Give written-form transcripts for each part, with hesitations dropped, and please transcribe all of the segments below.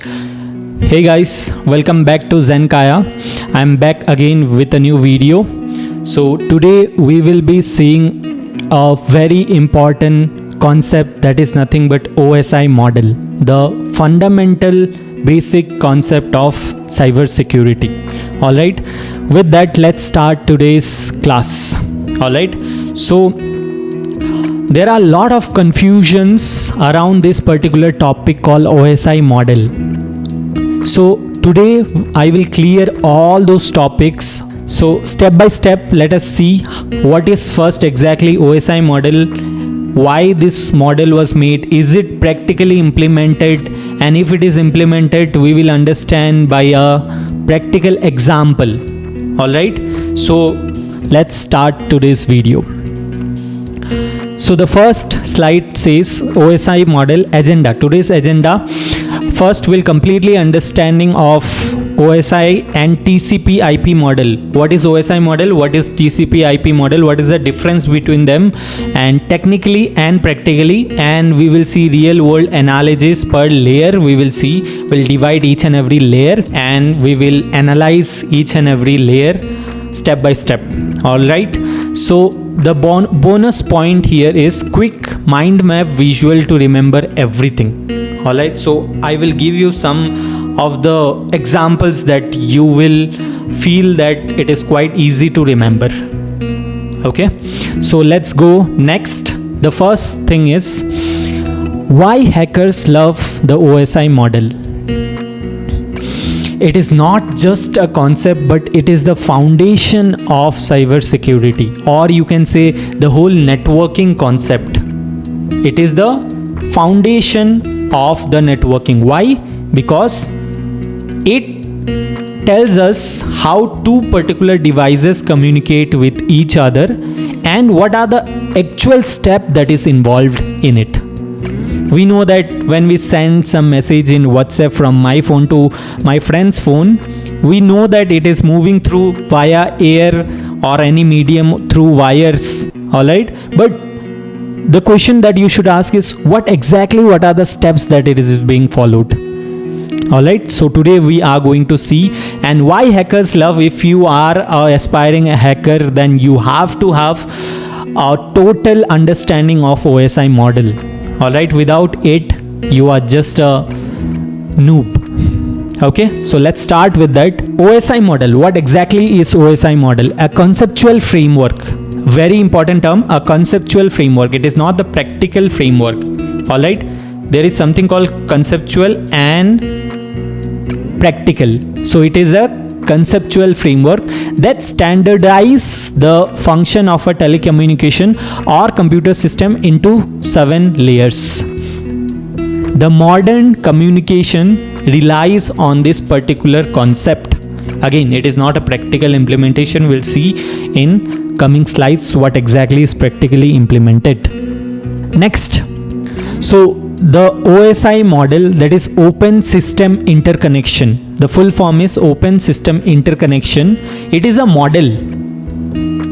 Hey guys, welcome back to Zenkaya. I'm back again with a new video. So today we will be seeing a very important concept that is nothing but OSI model, the fundamental basic concept of cybersecurity. Alright, with that let's start today's class. Alright, so there are a lot of confusions around this particular topic called OSI model. So today I will clear all those topics. So step by step, let us see what is first exactly OSI model, why this model was made, is it practically implemented, and if it is implemented, we will understand by a practical example. Alright, so let's start today's video. So the first slide says OSI model agenda. Today's agenda, first we'll completely understanding of OSI and TCP IP model. What is OSI model? What is TCP IP model? What is the difference between them? And technically and practically, and we will see real world analogies per layer. We'll divide each and every layer and we will analyze each and every layer step by step. Alright, so the bonus point here is quick mind map visual to remember everything. Alright, so I will give you some of the examples that you will feel that it is quite easy to remember. Okay, so let's go next. The first thing is why hackers love the OSI model. It is not just a concept, but it is the foundation of cybersecurity, or you can say the whole networking concept. It is the foundation of the networking. Why? Because it tells us how two particular devices communicate with each other and what are the actual steps that is involved in it. We know that when we send some message in WhatsApp from my phone to my friend's phone, we know that it is moving through via air or any medium through wires. Alright, but the question that you should ask is what are the steps that it is being followed. Alright, so today we are going to see and why hackers love. If you are aspiring a hacker, then you have to have a total understanding of OSI model. Alright, without it you are just a noob. Okay, so let's start with that. OSI model. What exactly is OSI model? A conceptual framework. Very important term, a conceptual framework. It is not the practical framework. Alright, there is something called conceptual and practical. So it is a conceptual framework that standardizes the function of a telecommunication or computer system into 7 layers. The modern communication relies on this particular concept. Again, it is not a practical implementation. We'll see in coming slides what exactly is practically implemented. Next, so the OSI model, that is Open System Interconnection. The full form is Open System Interconnection. It is a model.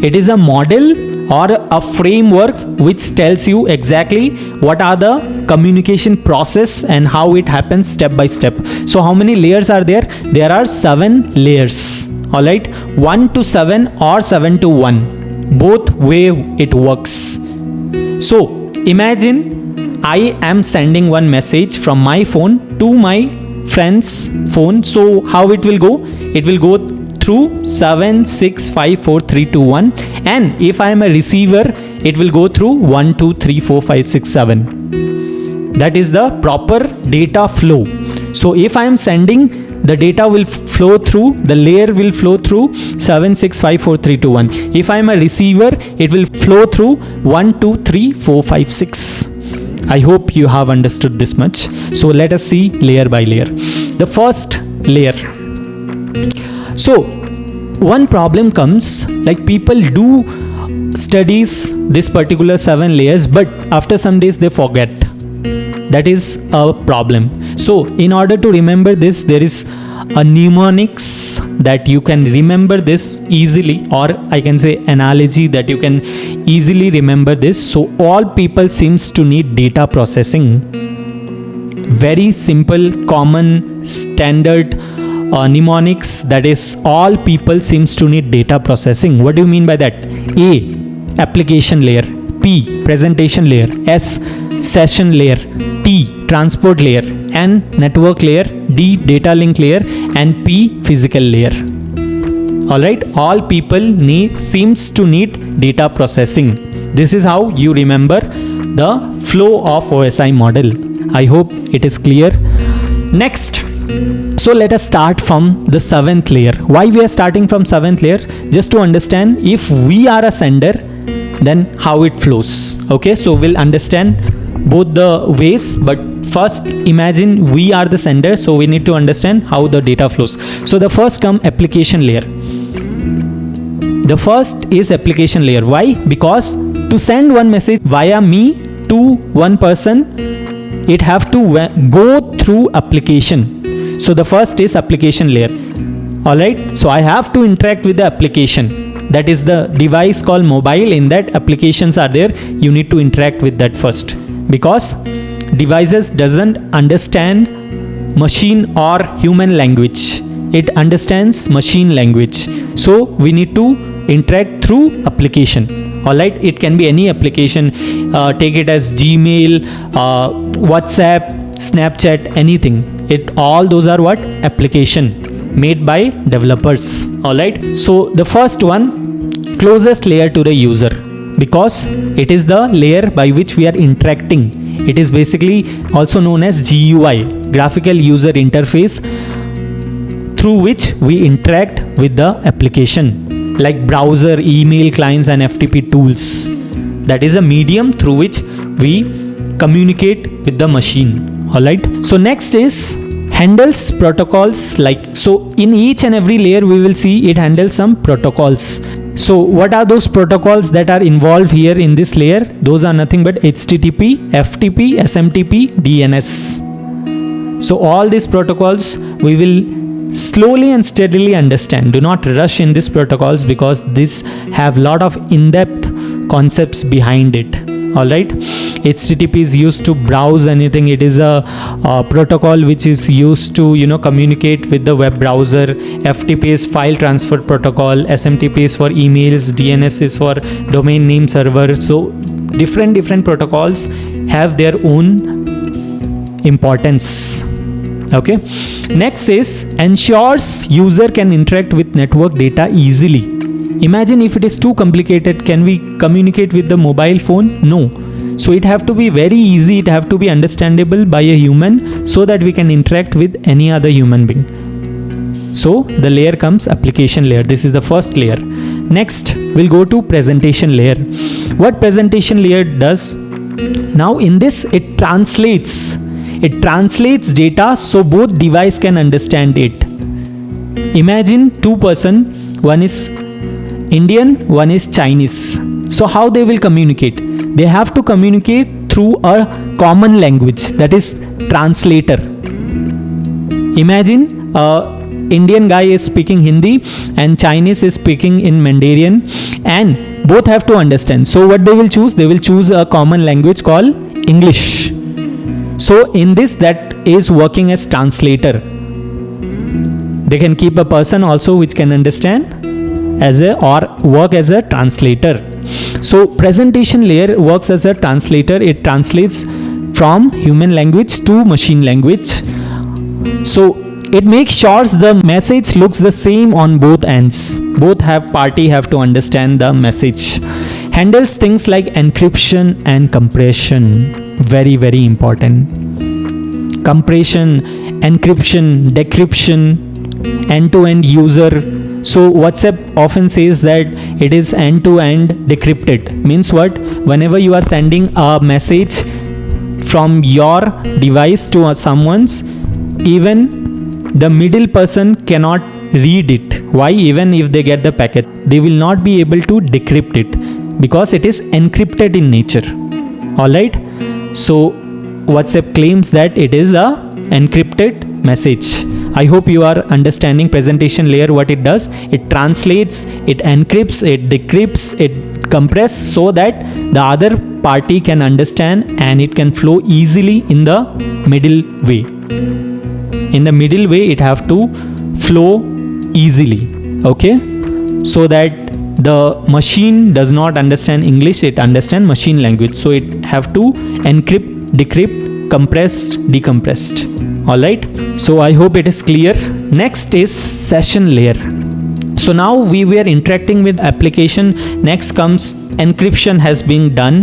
It is a model or a framework which tells you exactly what are the communication process and how it happens step by step. So how many layers are there? There are 7 layers. Alright, 1 to 7 or 7 to 1. Both way it works. So imagine I am sending one message from my phone to my friend's phone. So how it will go? It will go through 7, 6, 5, 4, 3, 2, 1. And if I am a receiver, it will go through 1, 2, 3, 4, 5, 6, 7. That is the proper data flow. So if I am sending, the data will flow through, the layer will flow through 7, 6, 5, 4, 3, 2, 1. If I am a receiver, it will flow through 1, 2, 3, 4, 5, 6. I hope you have understood this much. So let us see layer by layer. The first layer. So one problem comes, like people do studies this particular 7 layers, but after some days they forget. That is a problem. So in order to remember this, there is a mnemonics that you can remember this easily, or I can say analogy that you can easily remember this. So all people seems to need data processing. very simple, common, standard mnemonics, that is all people seems to need data processing. What do you mean by that? A, application layer. P, presentation layer. S, session layer. T, transport layer. N, network layer. D, data link layer. And P, physical layer. Alright, all people seems to need data processing. This is how you remember the flow of OSI model. I hope it is clear. Next, so let us start from the 7th layer. Why we are starting from 7th layer? Just to understand if we are a sender, then how it flows. Okay, so we'll understand both the ways, but first imagine we are the sender, so we need to understand how the data flows. So the first come application layer. The first is application layer. Why? Because to send one message via me to one person, it have to go through application. So the first is application layer. Alright, so I have to interact with the application. That is the device called mobile. In that applications are there. You need to interact with that first, because devices doesn't understand machine or human language. It understands machine language. So we need to interact through application. Alright, it can be any application. Take it as Gmail, WhatsApp, Snapchat, anything. All those are what? Application made by developers. Alright, so the first one, closest layer to the user, because it is the layer by which we are interacting. It is basically also known as GUI, graphical user interface, through which we interact with the application, like browser, email clients and FTP tools. That is a medium through which we communicate with the machine. Alright, so next is handles protocols. Like, so in each and every layer we will see it handles some protocols. So what are those protocols that are involved here in this layer? Those are nothing but HTTP, FTP, SMTP, DNS. So all these protocols we will slowly and steadily understand. Do not rush in these protocols, because these have lot of in-depth concepts behind it. Alright, HTTP is used to browse anything. It is a protocol which is used to communicate with the web browser. FTP is file transfer protocol. SMTP is for emails. DNS is for domain name server. So different protocols have their own importance. Okay, next is ensures user can interact with network data easily. Imagine if it is too complicated, can we communicate with the mobile phone? No. So it have to be very easy, it have to be understandable by a human, so that we can interact with any other human being. So the layer comes application layer. This is the first layer. Next we'll go to presentation layer. What presentation layer does? Now in this it translates data so both device can understand it. Imagine two person, one is Indian, one is Chinese. So how they will communicate? They have to communicate through a common language, that is translator. Imagine Indian guy is speaking Hindi and Chinese is speaking in Mandarin, and both have to understand. So what they will choose? They will choose a common language called English. So in this, that is working as translator. They can keep a person also which can understand or work as a translator. So presentation layer works as a translator. It translates from human language to machine language. So it makes sure the message looks the same on both ends. Both party have to understand the message. Handles things like encryption and compression. Very, very important. Compression, encryption, decryption, end-to-end user. So WhatsApp often says that it is end-to-end decrypted. Means what? Whenever you are sending a message from your device to someone's, even the middle person cannot read it. Why? Even if they get the packet, they will not be able to decrypt it, because it is encrypted in nature. Alright? So WhatsApp claims that it is a encrypted message. I hope you are understanding presentation layer, what it does. It translates, it encrypts, it decrypts, it compresses so that the other party can understand and it can flow easily in the middle way. In the middle way, it have to flow easily, okay, so that the machine does not understand English, it understand machine language. So it have to encrypt, decrypt, compressed, decompressed. All right, so I hope it is clear. Next is session layer. So now we were interacting with application. Next comes encryption has been done,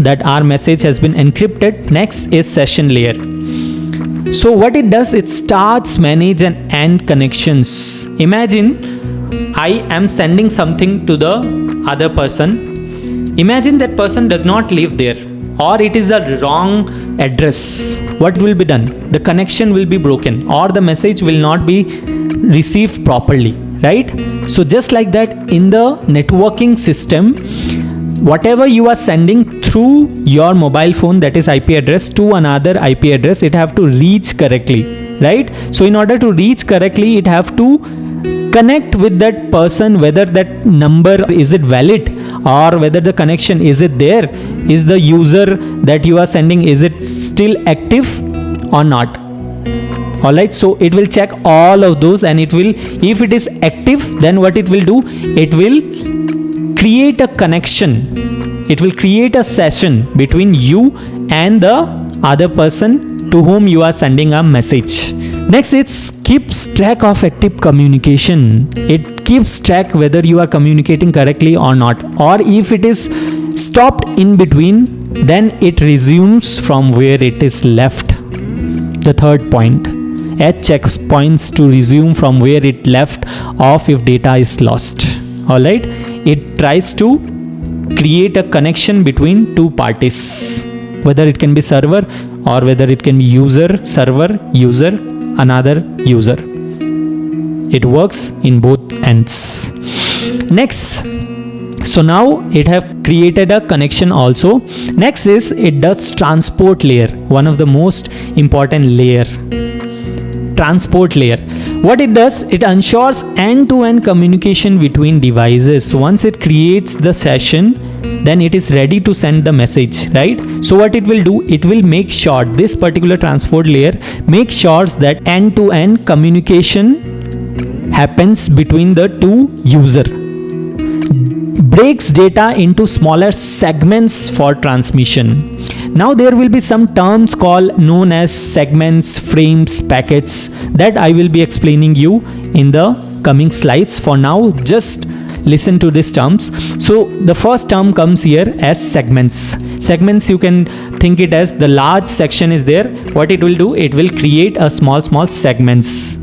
that our message has been encrypted. Next is session layer. So what it does, it starts manage and end connections. Imagine I am sending something to the other person. Imagine that person does not live there, or it is a wrong address. What will be done? The connection will be broken, or the message will not be received properly, right? So just like that, in the networking system, whatever you are sending through your mobile phone, that is IP address, to another IP address, it have to reach correctly, right? So in order to reach correctly, it have to connect with that person, whether that number is it valid, or whether the connection is it there, is the user that you are sending, is it still active or not. All right, so it will check all of those, and it will, if it is active, then what it will do, it will create a connection, it will create a session between you and the other person to whom you are sending a message. Next, it keeps track of active communication. It keeps track whether you are communicating correctly or not, or if it is stopped in between, then it resumes from where it is left. The third point, it checkpoints to resume from where it left off if data is lost. All right, it tries to create a connection between two parties, whether it can be server or whether it can be user, server, user, another user. It works in both ends. Next, so now it have created a connection also. Next is it does transport layer, one of the most important layer. Transport layer, what it does, it ensures end-to-end communication between devices. Once it creates the session, then it is ready to send the message, right? So what it will do, it will make sure, this particular transport layer make sure that end-to-end communication happens between the two user, breaks data into smaller segments for transmission. Now there will be some terms called known as segments, frames, packets, that I will be explaining you in the coming slides. For now, just listen to these terms. So the first term comes here as segments. Segments, you can think it as the large section is there. What it will do, it will create a small segments.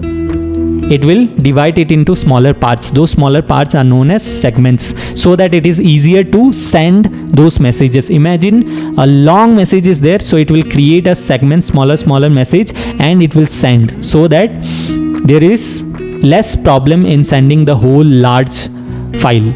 It will divide it into smaller parts. Those smaller parts are known as segments, so that it is easier to send those messages. Imagine a long message is there, so it will create a segment, smaller message, and it will send, so that there is less problem in sending the whole large file.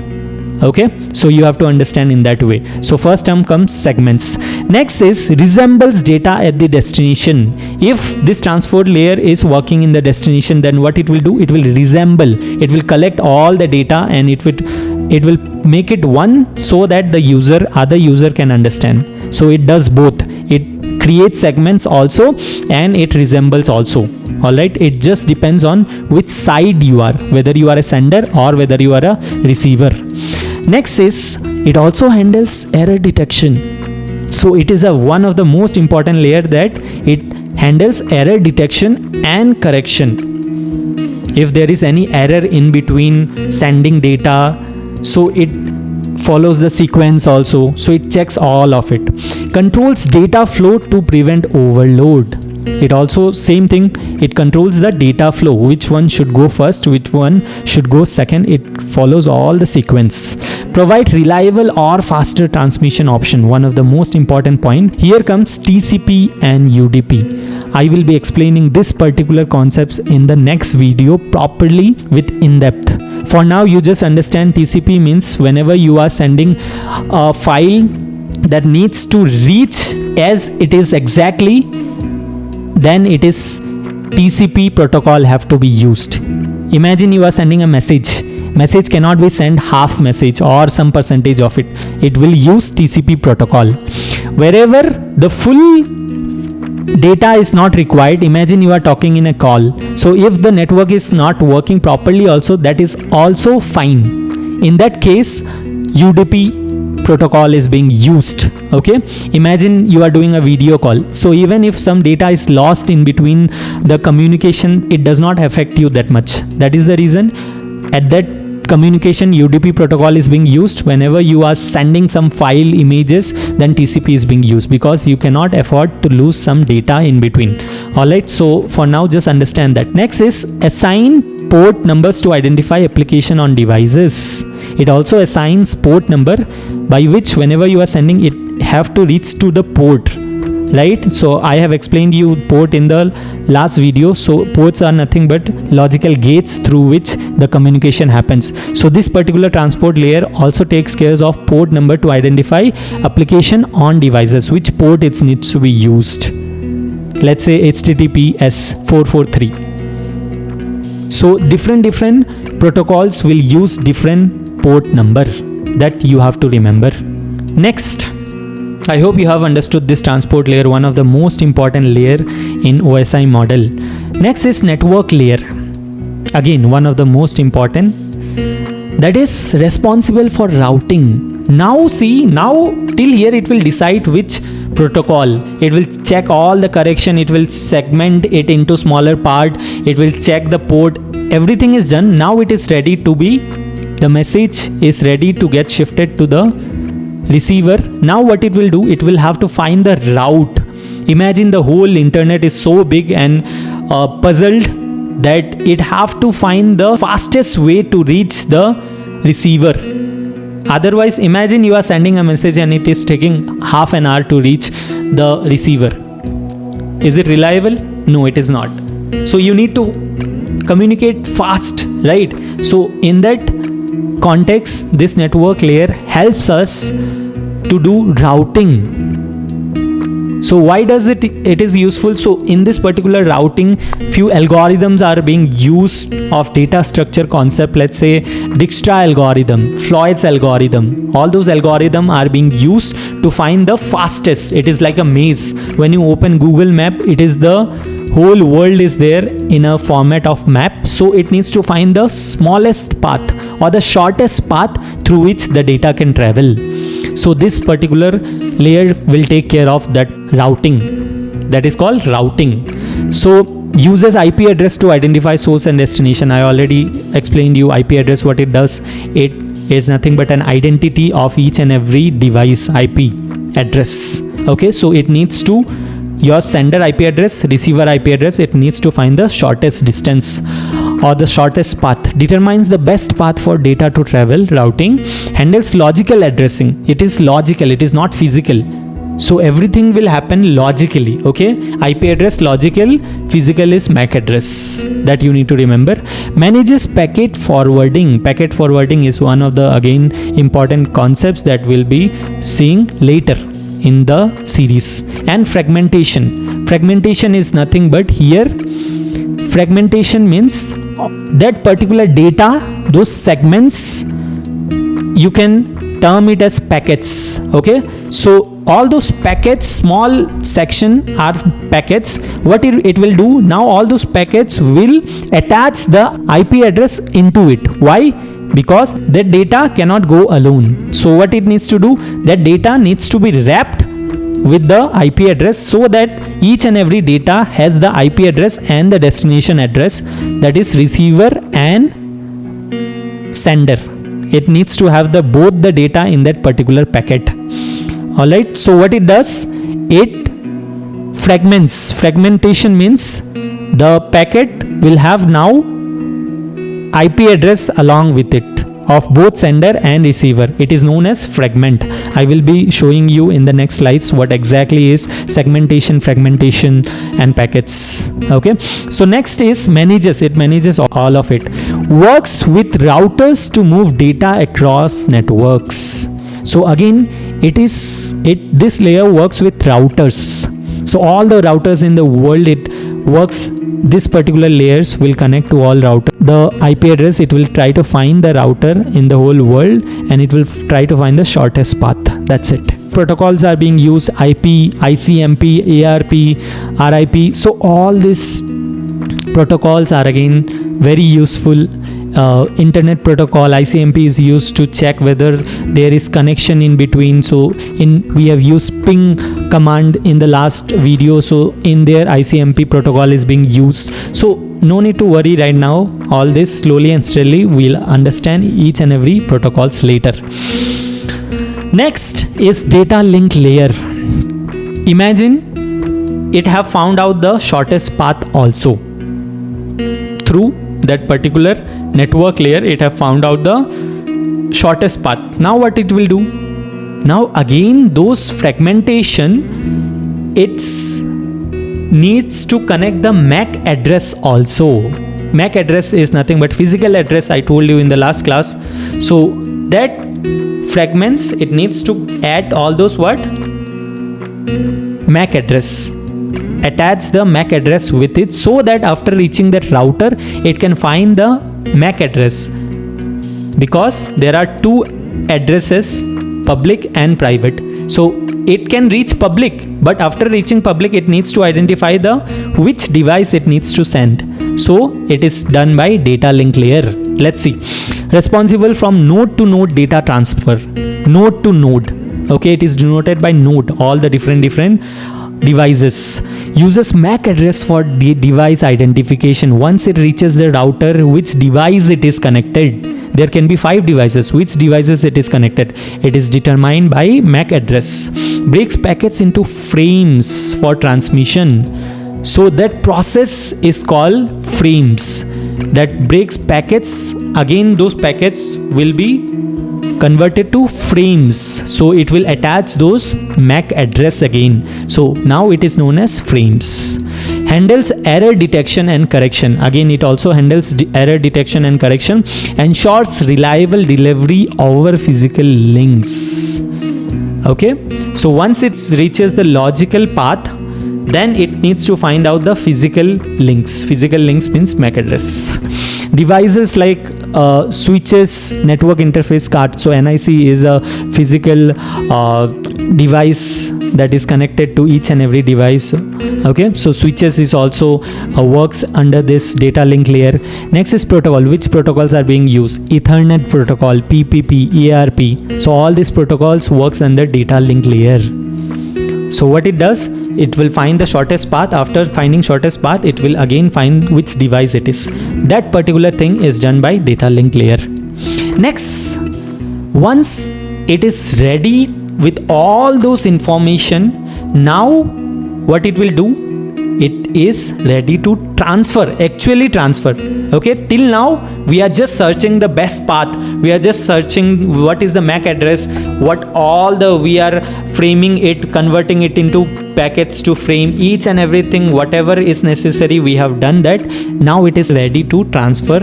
Okay, so you have to understand in that way. So first term comes segments. Next is resembles data at the destination. If this transport layer is working in the destination, then what it will do, it will resemble, it will collect all the data, and it will make it one, so that the other user can understand. So it does both, it creates segments also and it resembles also. All right, it just depends on which side you are, whether you are a sender or whether you are a receiver. Next is it also handles error detection. So it is one of the most important layer, that it handles error detection and correction. If there is any error in between sending data, so it follows the sequence also, so it checks all of it. Controls data flow to prevent overload. It also same thing, it controls the data flow, which one should go first, which one should go second. It follows all the sequence. Provide reliable or faster transmission option, one of the most important point. Here comes TCP and UDP. I will be explaining this particular concepts in the next video properly with in-depth. For now, you just understand TCP means whenever you are sending a file that needs to reach as it is exactly, then it is TCP protocol have to be used. Imagine you are sending a message. Message cannot be sent half message or some percentage of it. It will use TCP protocol. Wherever the full data is not required. Imagine you are talking in a call. So if the network is not working properly also, that is also fine. In that case, UDP protocol is being used. Okay, imagine you are doing a video call. So even if some data is lost in between the communication, it does not affect you that much. That is the reason at that communication UDP protocol is being used. Whenever you are sending some file images, then TCP is being used, because you cannot afford to lose some data in between. Alright, so for now just understand that. Next is assign port numbers to identify application on devices. It also assigns port number by which whenever you are sending it have to reach to the port, right? So I have explained you port in the last video. So ports are nothing but logical gates through which the communication happens. So this particular transport layer also takes care of port number to identify application on devices, which port it needs to be used. Let's say HTTPS 443. So different protocols will use different port number, that you have to remember. Next, I hope you have understood this transport layer, one of the most important layer in OSI model. Next is network layer. Again, one of the most important, that is responsible for routing. Now see, now till here it will decide which protocol. It will check all the correction, it will segment it into smaller part, it will check the port, everything is done. Now it is ready to be, the message is ready to get shifted to the receiver. Now what it will do, it will have to find the route. Imagine the whole internet is so big and puzzled that it have to find the fastest way to reach the receiver. Otherwise, imagine you are sending a message and it is taking half an hour to reach the receiver. Is it reliable? No, it is not. So you need to communicate fast, right? So in that context, this network layer helps us to do routing. So why does it is useful? So in this particular routing, few algorithms are being used of data structure concept. Let's say Dijkstra algorithm, Floyd's algorithm. All those algorithms are being used to find the fastest. It is like a maze. When you open Google Map, it is the whole world is there in a format of map. So it needs to find the smallest path or the shortest path through which the data can travel. So this particular layer will take care of that routing. That is called routing. So uses IP address to identify source and destination. I already explained you IP address, what it does. It is nothing but an identity of each and every device IP address. Okay, so it needs to, your sender IP address, receiver IP address, it needs to find the shortest distance or the shortest path. Determines the best path for data to travel. Routing handles logical addressing. It is logical, it is not physical. So everything will happen logically. Okay, IP address logical, physical is MAC address. That you need to remember. Manages packet forwarding. Packet forwarding is one of the again important concepts that we'll be seeing later in the series. And fragmentation. Fragmentation is nothing but here, fragmentation means that particular data, those segments, you can term it as packets. Okay, so all those packets, small section are packets. What it will do now, all those packets will attach the IP address into it. Why? Because that data cannot go alone. So what it needs to do, that data needs to be wrapped with the IP address, so that each and every data has the IP address and the destination address, that is receiver and sender. It needs to have the both the data in that particular packet. Alright, so what it does, it fragments. Fragmentation means the packet will have now IP address along with it of both sender and receiver. It is known as fragment. I will be showing you in the next slides what exactly is segmentation, fragmentation and packets. Okay, so next is manages. It manages all of it. Works with routers to move data across networks. So again, this layer works with routers. So all the routers in the world, it works, this particular layers will connect to all routers. The IP address, it will try to find the router in the whole world and it will try to find the shortest path. That's it. protocols are being used: IP, ICMP, ARP, RIP. So all these protocols are again very useful. Internet protocol ICMP is used to check whether there is connection in between. So we have used ping command in the last video, so in there ICMP protocol is being used. So no need to worry right now. All this slowly and steadily we'll understand each and every protocols later. Next is data link layer. Imagine it have found out the shortest path also. Through that particular network layer, it have found out the shortest path. Now what it will do? Now again those fragmentation, it's needs to connect the MAC address also. MAC address is nothing but physical address, I told you in the last class. So that fragments, it needs to add all those what? MAC address. Attach the MAC address with it, so that after reaching that router, it can find the MAC address, because there are two addresses, public and private. So it can reach public, but after reaching public, it needs to identify the which device it needs to send. So it is done by data link layer. Let's see. Responsible from node to node data transfer. Node to node. Okay, it is denoted by node, all the different devices. Uses MAC address for the device identification. Once it reaches the router, which device it is connected. There can be 5 devices. Which devices it is connected? It is determined by MAC address. Breaks packets into frames for transmission. So that process is called frames. That breaks packets. Again, those packets will be converted to frames, so it will attach those MAC address again. So now it is known as frames. Handles error detection and correction. Again, it also handles error detection and correction. Ensures reliable delivery over physical links. Okay, so once it reaches the logical path, then it needs to find out the physical links. Physical links means MAC address. Devices like switches, network interface card. So NIC is a physical device that is connected to each and every device. Okay, so switches is also works under this data link layer. Next is protocol. Which protocols are being used? Ethernet protocol, PPP, ARP. So all these protocols works under data link layer. So what it does, it will find the shortest path. After finding shortest path, it will again find which device it is. That particular thing is done by data link layer. Next, once it is ready with all those information, now what it will do, it is ready to transfer, actually transfer. Okay, till now we are just searching the best path, we are just searching what is the MAC address, what all the, we are framing it, converting it into packets to frame, each and everything, whatever is necessary, we have done that. Now it is ready to transfer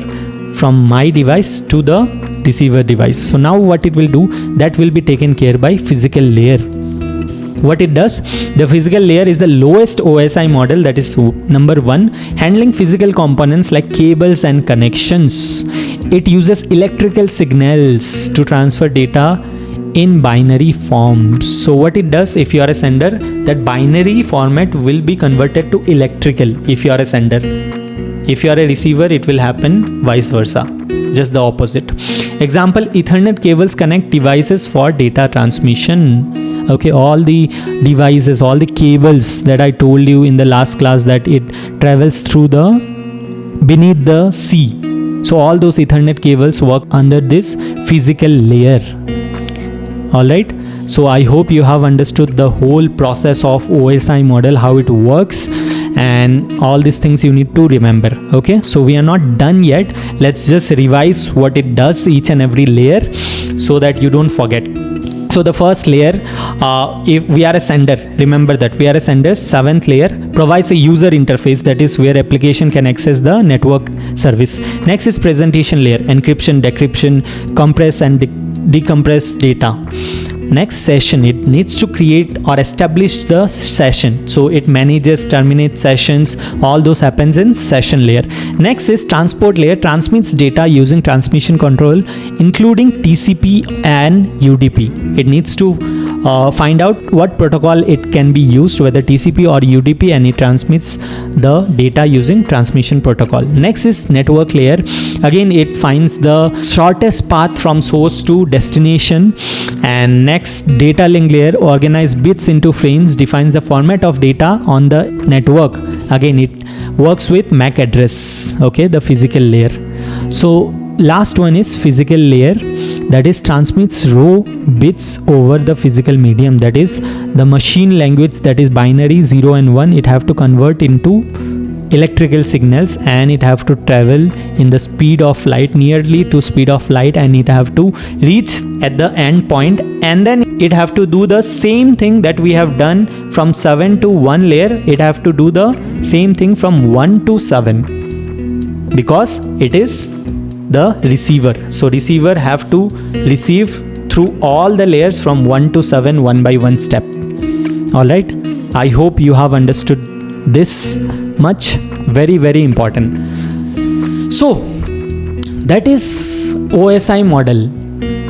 from my device to the receiver device. So now what it will do, that will be taken care by physical layer. What it does, the physical layer is the lowest OSI model, that is number 1, handling physical components like cables and connections. It uses electrical signals to transfer data in binary form. So what it does, if you are a sender, that binary format will be converted to electrical if you are a sender. If you are a receiver, it will happen vice versa, just the opposite. Example, Ethernet cables connect devices for data transmission. Okay, all the devices, all the cables that I told you in the last class, that it travels through the beneath the sea. So all those Ethernet cables work under this physical layer. Alright, so I hope you have understood the whole process of OSI model, how it works, and all these things you need to remember. Okay, so we are not done yet. Let's just revise what it does, each and every layer, so that you don't forget. So the first layer, if we are a sender, remember that we are a sender. 7th layer provides a user interface, that is where application can access the network service. Next is presentation layer, encryption, decryption, compress and decompress data. Next, session, it needs to create or establish the session. So it manages, terminates sessions, all those happens in session layer. Next is transport layer, transmits data using transmission control, including TCP and UDP. It needs to find out what protocol it can be used, whether TCP or UDP, and it transmits the data using transmission protocol. Next is network layer. Again, it finds the shortest path from source to destination. And next, data link layer, organize bits into frames, defines the format of data on the network. Again, it works with MAC address, okay, the physical layer. So last one is physical layer, that is transmits raw bits over the physical medium, that is the machine language, that is binary 0 and 1. It have to convert into electrical signals, and it have to travel in the speed of light, nearly to speed of light, and it have to reach at the end point, and then it have to do the same thing that we have done from 7 to 1 layer. It have to do the same thing from 1 to 7, because it is the receiver. So receiver have to receive through all the layers from 1 to 7, one by one step. Alright, I hope you have understood this much. Very, very important. So that is OSI model,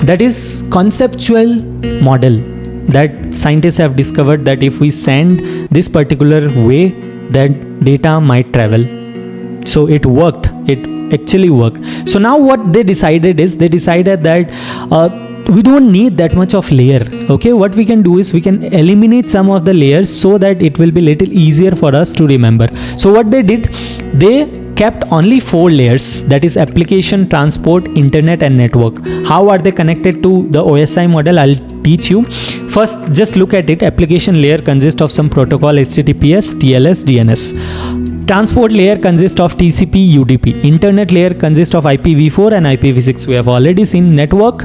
that is conceptual model that scientists have discovered that if we send this particular way, that data might travel. So it worked, it actually worked. So now what they decided is, they decided that we don't need that much of layer. Okay, what we can do is we can eliminate some of the layers so that it will be little easier for us to remember. So what they did, they kept only 4 layers, that is application, transport, internet and network. How are they connected to the OSI model? I'll teach you. First, just look at it. Application layer consists of some protocol, HTTPS, TLS, DNS. Transport layer consists of TCP, UDP. Internet layer consists of IPv4 and IPv6. We have already seen. Network,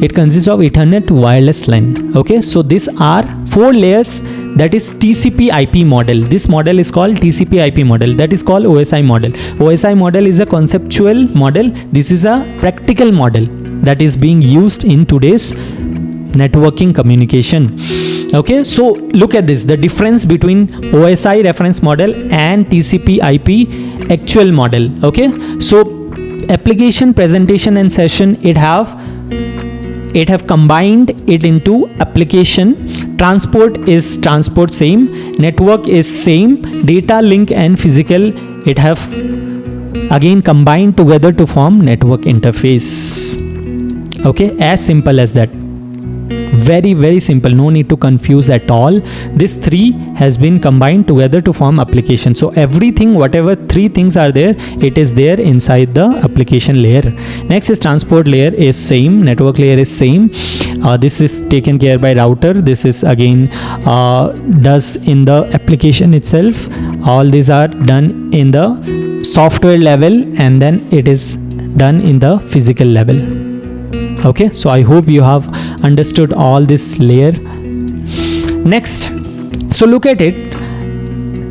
it consists of Ethernet, wireless LAN. Okay, so these are 4 layers, that is TCP IP model. This model is called TCP IP model, that is called OSI model. OSI model is a conceptual model. This is a practical model that is being used in today's networking communication. Okay, so look at this, the difference between OSI reference model and TCP IP actual model. Okay, so application, presentation and session, it have combined it into application. Transport is transport same, network is same, data link and physical, it have again combined together to form network interface. Okay, as simple as that. Very, very simple, no need to confuse at all. This 3 has been combined together to form application. So everything, whatever 3 things are there, it is there inside the application layer. Next is transport layer is same, network layer is same. This is taken care by router. This is again does in the application itself. All these are done in the software level, and then it is done in the physical level. Okay, so I hope you have understood all this layer. Next, so look at it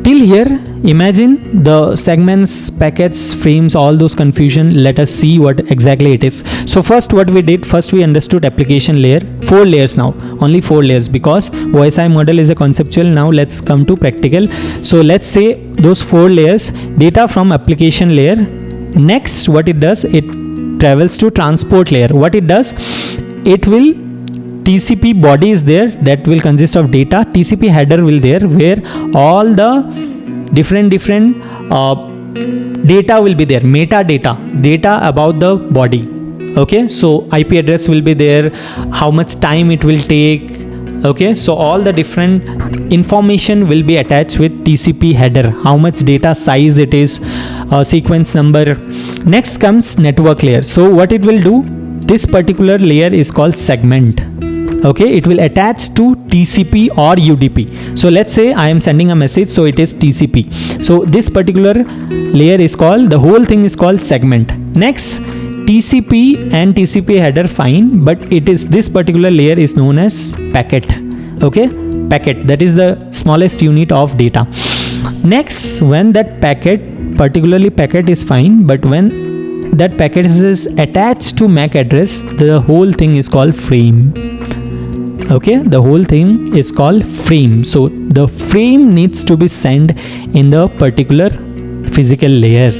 till here. Imagine the segments, packets, frames, all those confusion. Let us see what exactly it is. So first what we did, first we understood application layer. 4 layers now, only 4 layers, because OSI model is a conceptual. Now let's come to practical. So let's say those 4 layers, data from application layer. Next, what it does, it travels to transport layer. What it does, it will, TCP body is there, that will consist of data. TCP header will there, where all the different data will be there, metadata, data about the body. Okay, so IP address will be there, how much time it will take. Okay, so all the different information will be attached with TCP header, how much data size it is, sequence number. Next comes network layer. So what it will do, this particular layer is called segment. Okay, it will attach to TCP or UDP. So let's say I am sending a message, so it is TCP. So this particular layer is called, the whole thing is called segment. Next, TCP and TCP header fine, but it is, this particular layer is known as packet. Okay, packet, that is the smallest unit of data. Next, when that packet, particularly packet is fine, but when that packet is attached to MAC address, the whole thing is called frame. Okay, the whole thing is called frame. So the frame needs to be sent in the particular physical layer.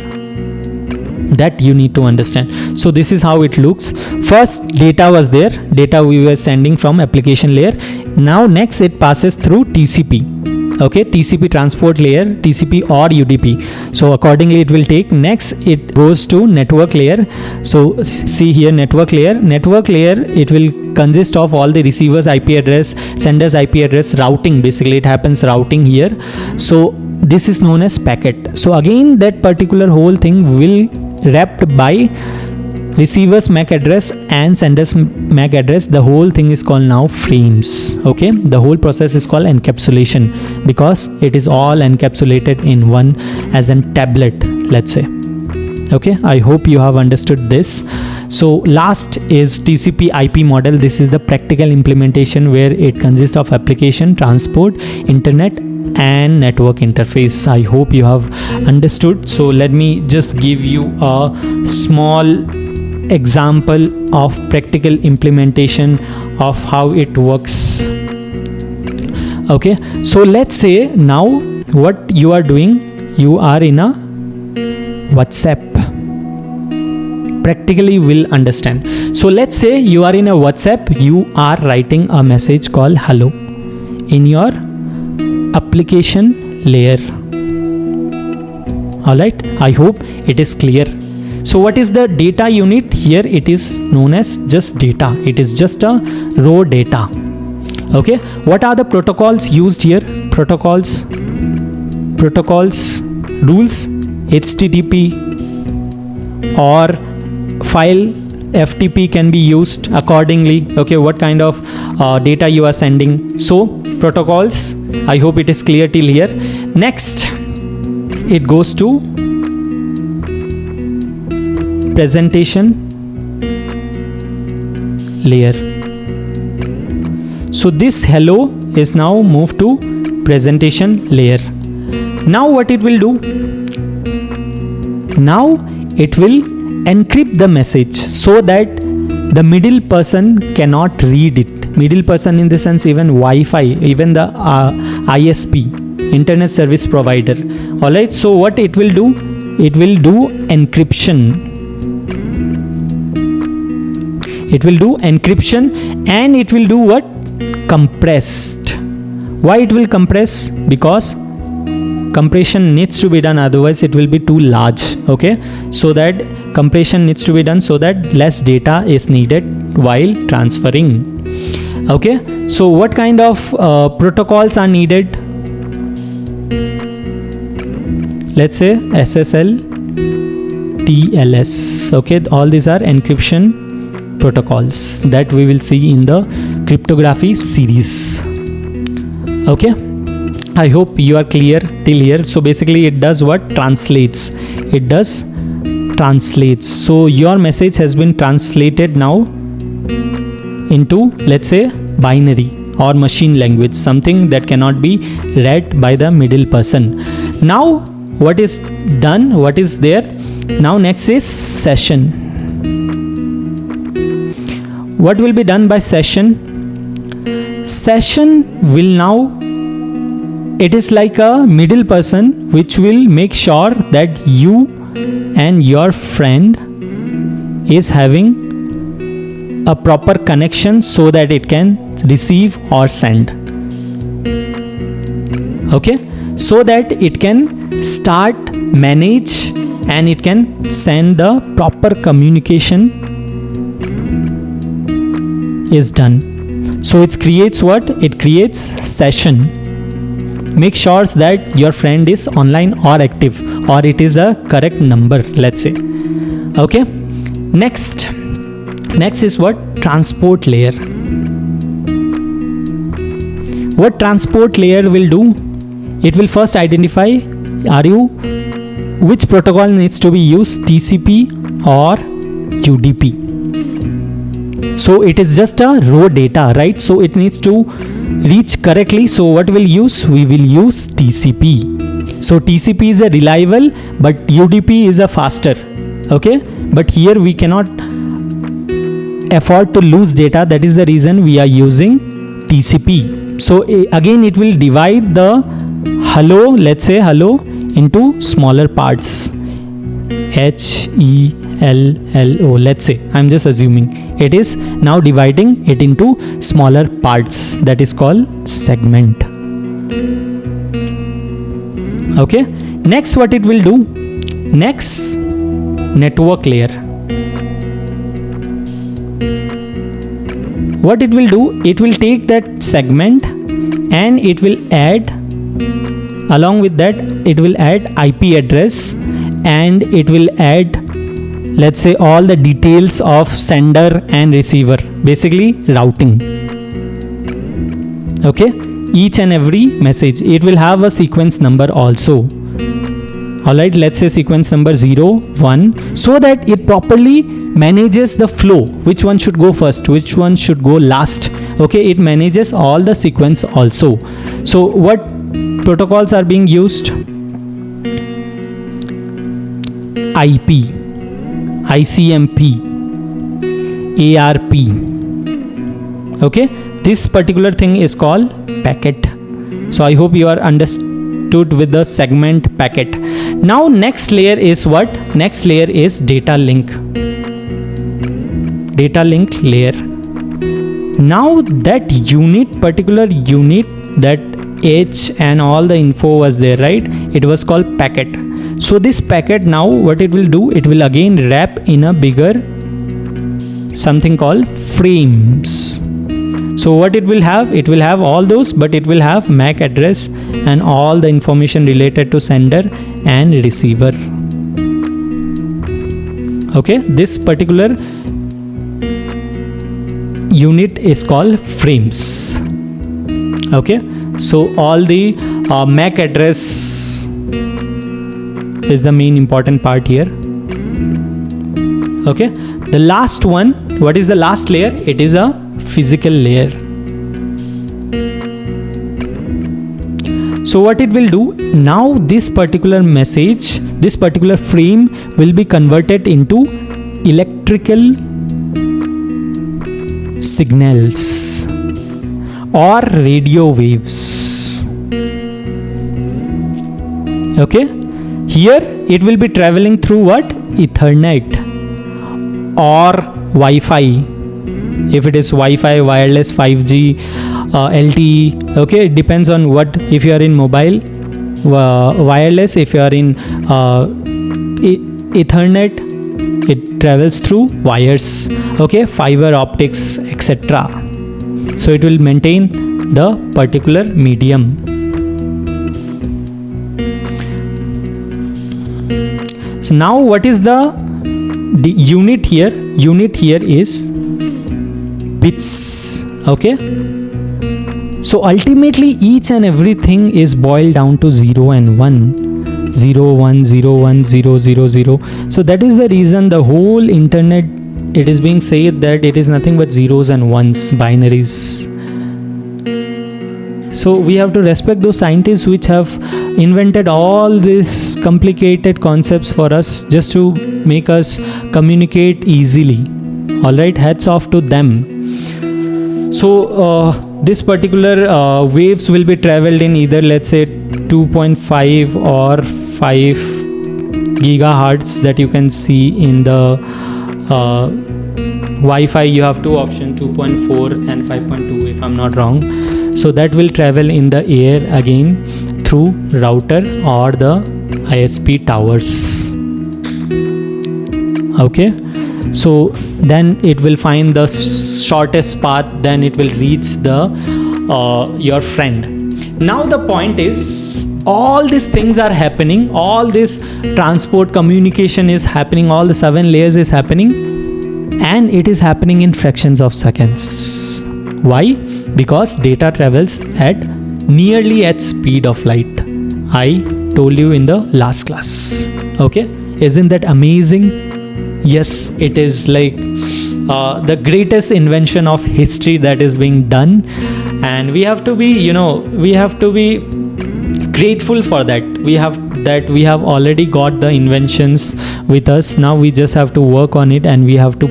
That you need to understand. So this is how it looks. First, data was there, data we were sending from application layer. Now next it passes through TCP. Okay, TCP transport layer, TCP or UDP. So accordingly it will take. Next it goes to network layer. So see here, network layer. Network layer, it will consist of all the receivers IP address, senders IP address, routing. Basically it happens routing here. So this is known as packet. So again that particular whole thing will wrapped by receiver's MAC address and sender's MAC address. The whole thing is called now frames. Okay, the whole process is called encapsulation because it is all encapsulated in one as a tablet, let's say. Okay, I hope you have understood this. So last is TCP IP model. This is the practical implementation where it consists of application, transport, internet and network interface. I hope you have understood. So let me just give you a small example of practical implementation of how it works. Okay, so let's say now what you are doing, you are in a WhatsApp. Practically will understand. So let's say you are in a WhatsApp, you are writing a message called hello in your application layer. All right, I hope it is clear. So what is the data unit here? It is known as just data. It is just a raw data. Okay, what are the protocols used here? Protocols, rules, HTTP or file FTP can be used accordingly. Okay, what kind of data you are sending. So protocols, I hope it is clear till here. Next it goes to presentation layer. So this hello is now moved to presentation layer. Now what it will do? Now it will encrypt the message so that the middle person cannot read it. Middle person in the sense even Wi-Fi, even the ISP, internet service provider. Alright, so what it will do? It will do encryption. It will do encryption and it will do what? Compressed. Why it will compress? Because compression needs to be done, otherwise it will be too large. Okay, so that compression needs to be done so that less data is needed while transferring. Okay, so what kind of protocols are needed? Let's say SSL, TLS. Okay, all these are encryption protocols that we will see in the cryptography series. Okay, I hope you are clear till here. So basically it does what? Translates. It does translates. So your message has been translated now into, let's say, binary or machine language, something that cannot be read by the middle person. Now what is done? What is there? Now next is session. What will be done by session? Session will now, it is like a middle person which will make sure that you and your friend is having a proper connection so that it can receive or send. Okay, so that it can start, manage and it can send the proper communication is done. So it creates what? It creates session. Make sure that your friend is online or active or it is a correct number, let's say. Okay, next is what? Transport layer. What transport layer will do? It will first identify which protocol needs to be used, TCP or UDP. So it is just a raw data, right? So it needs to reach correctly. So what will use? We will use TCP. So TCP is a reliable, but UDP is a faster. Okay, but here we cannot afford to lose data. That is the reason we are using TCP. So again it will divide the hello, let's say hello, into smaller parts HELLO, let's say, I'm just assuming. It is now dividing it into smaller parts, that is called segment. Okay, next what it will do, next, network layer. What it will do, it will take that segment and it will add, along with that it will add IP address, and it will add, let's say, all the details of sender and receiver, basically routing. Okay, each and every message, it will have a sequence number also. Alright, let's say sequence number 0, 1, so that it properly manages the flow, which one should go first, which one should go last. Okay, it manages all the sequence also. So what protocols are being used? IP, ICMP, ARP. Okay, this particular thing is called packet. So I hope you are understood with the segment packet. Now next layer is what? Next layer is data link. Data link layer. Now that unit, particular unit, that H and all the info was there, right? It was called packet. So this packet, now what it will do, it will again wrap in a bigger something called frames. So what it will have all those, but it will have MAC address and all the information related to sender and receiver. Okay, this particular unit is called frames. Okay, so all the MAC address is the main important part here. Okay, the last one, what is the last layer? It is a physical layer. So what it will do, now this particular message, this particular frame will be converted into electrical signals or radio waves. Okay, here it will be traveling through what? Ethernet or Wi-Fi. If it is Wi-Fi, wireless, 5G, LTE, okay, it depends on what. If you are in mobile, wireless. If you are in Ethernet, it travels through wires, okay, fiber optics, etc. So it will maintain the particular medium. So now what is the unit here? Unit here is bits. Okay, so ultimately each and everything is boiled down to 0 and 1, 0 1 0 1 0 0 0. So that is the reason the whole internet, it is being said that it is nothing but zeros and ones, binaries. So we have to respect those scientists which have invented all these complicated concepts for us just to make us communicate easily. Alright, hats off to them. So this particular waves will be traveled in either, let's say, 2.5 or 5 gigahertz that you can see in the Wi-Fi. You have two options, 2.4 and 5.2 if I'm not wrong. So that will travel in the air again through router or the ISP towers. Okay, so then it will find the shortest path, then it will reach the your friend. Now the point is, all these things are happening, all this transport communication is happening, all the 7 layers is happening, and it is happening in fractions of seconds. Why? Because data travels at nearly at speed of light. I told you in the last class. Okay, isn't that amazing? Yes, it is like the greatest invention of history that is being done, and we have to be, we have to be grateful for that. We have already got the inventions with us. Now we just have to work on it, and we have to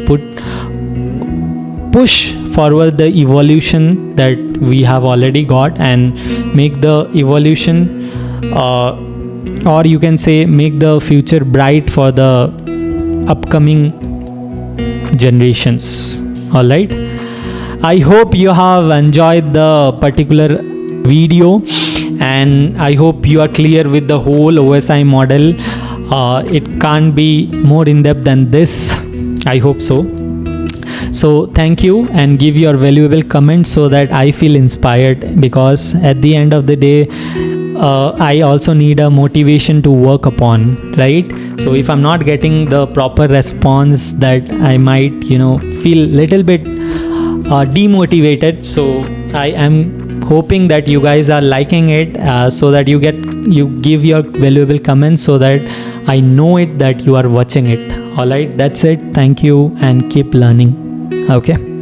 push forward the evolution that we have already got, and make the evolution or you can say make the future bright for the upcoming generations. All right, I hope you have enjoyed the particular video, and I hope you are clear with the whole OSI model. It can't be more in depth than this. I hope so. So thank you, and give your valuable comments so that I feel inspired, because at the end of the day I also need a motivation to work upon, right? So if I'm not getting the proper response, that I might feel little bit demotivated. So I am hoping that you guys are liking it, so that you give your valuable comments, so that I know it that you are watching it. All right, that's it. Thank you, and keep learning. Okay.